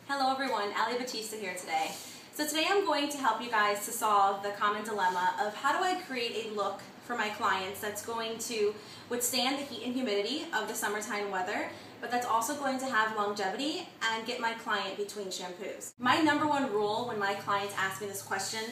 Hello everyone, Ali Batista here today. So today I'm going to help you guys to solve the common dilemma of how do I create a look for my clients that's going to withstand the heat and humidity of the summertime weather, but that's also going to have longevity and get my client between shampoos. My number one rule when my clients ask me this question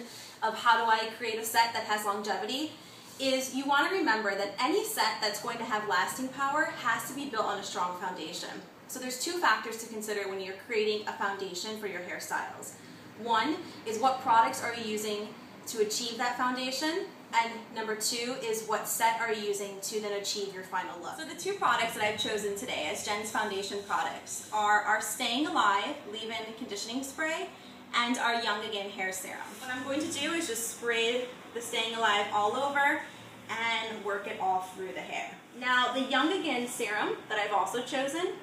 of how do I create a set that has longevity is you want to remember that any set that's going to have lasting power has to be built on a strong foundation. So there's two factors to consider when you're creating a foundation for your hairstyles. One is what products are you using to achieve that foundation, and number two is what set are you using to then achieve your final look. So the two products that I've chosen today as Jen's foundation products are our Staying Alive Leave-In Conditioning Spray and our Young Again Hair Serum. What I'm going to do is just spray the Staying Alive all over and work it all through the hair. Now the Young Again Serum that I've also chosen,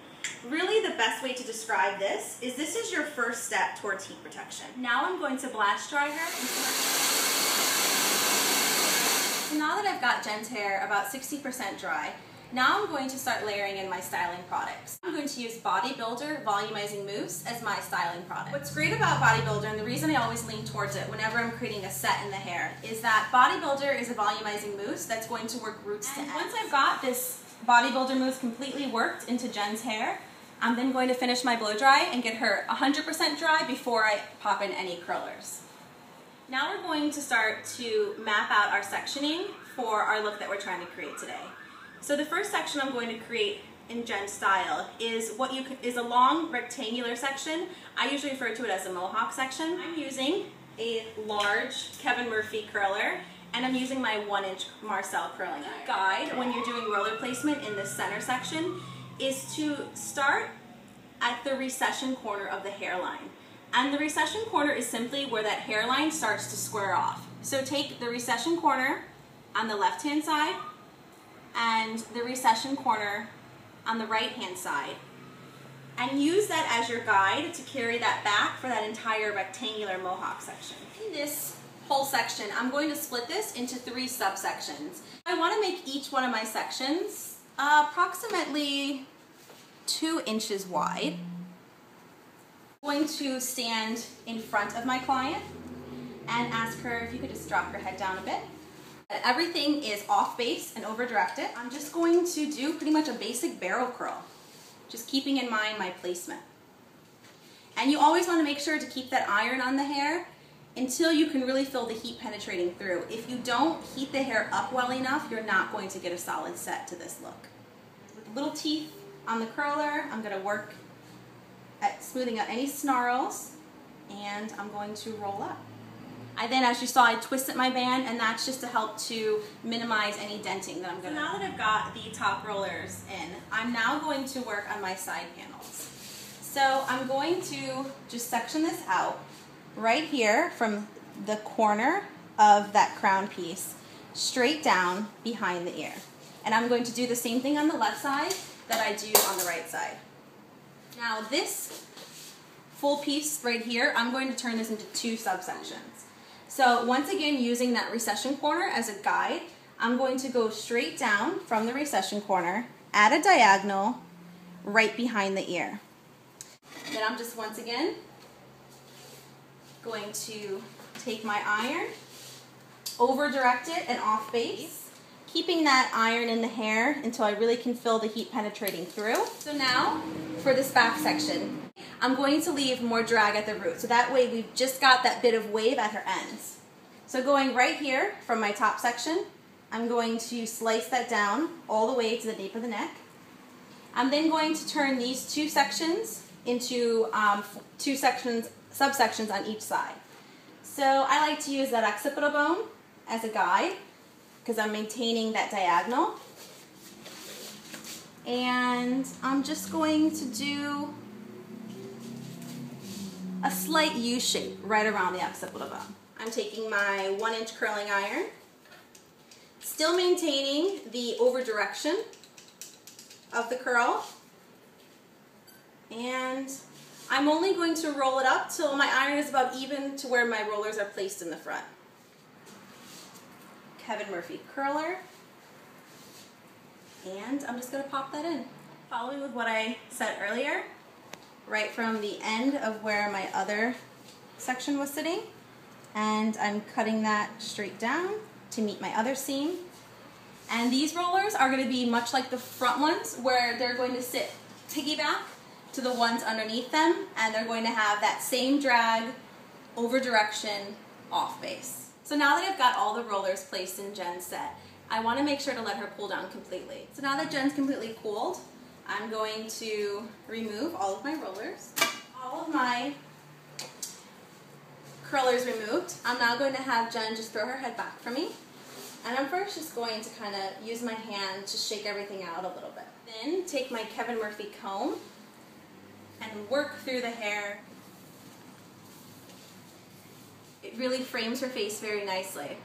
really the best way to describe this is your first step towards heat protection. Now I'm going to blast dry her. So now that I've got Jen's hair about 60% dry, now I'm going to start layering in my styling products. I'm going to use Bodybuilder Volumizing Mousse as my styling product. What's great about Bodybuilder, and the reason I always lean towards it whenever I'm creating a set in the hair, is that Bodybuilder is a volumizing mousse that's going to work roots to ends. Once I've got this Bodybuilder mousse completely worked into Jen's hair, I'm then going to finish my blow dry and get her 100% dry before I pop in any curlers. Now we're going to start to map out our sectioning for our look that we're trying to create today. So the first section I'm going to create in Jen's style is is a long rectangular section. I usually refer to it as a mohawk section. I'm using a large Kevin Murphy curler, and I'm using my 1-inch Marcel curling iron. Guide when you're doing roller placement in this center section is to start at the recession corner of the hairline. And the recession corner is simply where that hairline starts to square off. So take the recession corner on the left-hand side and the recession corner on the right-hand side, and use that as your guide to carry that back for that entire rectangular mohawk section. In this whole section, I'm going to split this into 3 subsections. I want to make each one of my sections approximately 2 inches wide. I'm going to stand in front of my client and ask her if you could just drop her head down a bit. Everything is off base and over directed. I'm just going to do pretty much a basic barrel curl, just keeping in mind my placement. And you always want to make sure to keep that iron on the hair until you can really feel the heat penetrating through. If you don't heat the hair up well enough, you're not going to get a solid set to this look. With little teeth on the curler, I'm going to work at smoothing out any snarls, and I'm going to roll up. Then, as you saw, I twisted my band, and that's just to help to minimize any denting that I'm going to. So now that I've got the top rollers in, I'm now going to work on my side panels. So I'm going to just section this out right here from the corner of that crown piece straight down behind the ear. And I'm going to do the same thing on the left side that I do on the right side. Now this full piece right here, I'm going to turn this into 2 subsections. So once again, using that recession corner as a guide, I'm going to go straight down from the recession corner at a diagonal right behind the ear. Then I'm just once again going to take my iron, over direct it and off base, keeping that iron in the hair until I really can feel the heat penetrating through. So now for this back section, I'm going to leave more drag at the root, so that way we've just got that bit of wave at her ends. So going right here from my top section, I'm going to slice that down all the way to the nape of the neck. I'm then going to turn these 2 sections into 2 subsections on each side. So I like to use that occipital bone as a guide because I'm maintaining that diagonal. And I'm just going to do a slight U shape right around the occipital bone. I'm taking my 1-inch curling iron, still maintaining the over direction of the curl, and I'm only going to roll it up till my iron is about even to where my rollers are placed in the front. Kevin Murphy curler, and I'm just going to pop that in. Following with what I said earlier, right from the end of where my other section was sitting, and I'm cutting that straight down to meet my other seam. And these rollers are going to be much like the front ones, where they're going to sit piggyback to the ones underneath them, and they're going to have that same drag, over direction, off base. So now that I've got all the rollers placed in Jen's set, I want to make sure to let her cool down completely. So now that Jen's completely cooled, I'm going to remove all of my rollers. All of my curlers removed. I'm now going to have Jen just throw her head back for me. And I'm first just going to kind of use my hand to shake everything out a little bit. Then take my Kevin Murphy comb and work through the hair. It really frames her face very nicely.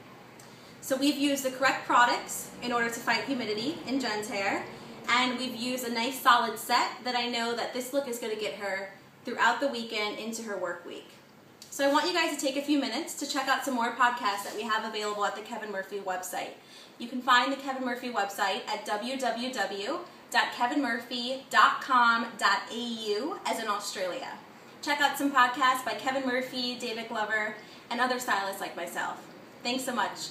So we've used the correct products in order to fight humidity in Jen's hair, and we've used a nice solid set that I know that this look is going to get her throughout the weekend into her work week. So I want you guys to take a few minutes to check out some more podcasts that we have available at the Kevin Murphy website. You can find the Kevin Murphy website at www.kevinmurphy.com.au as in Australia. Check out some podcasts by Kevin Murphy, David Glover, and other stylists like myself. Thanks so much.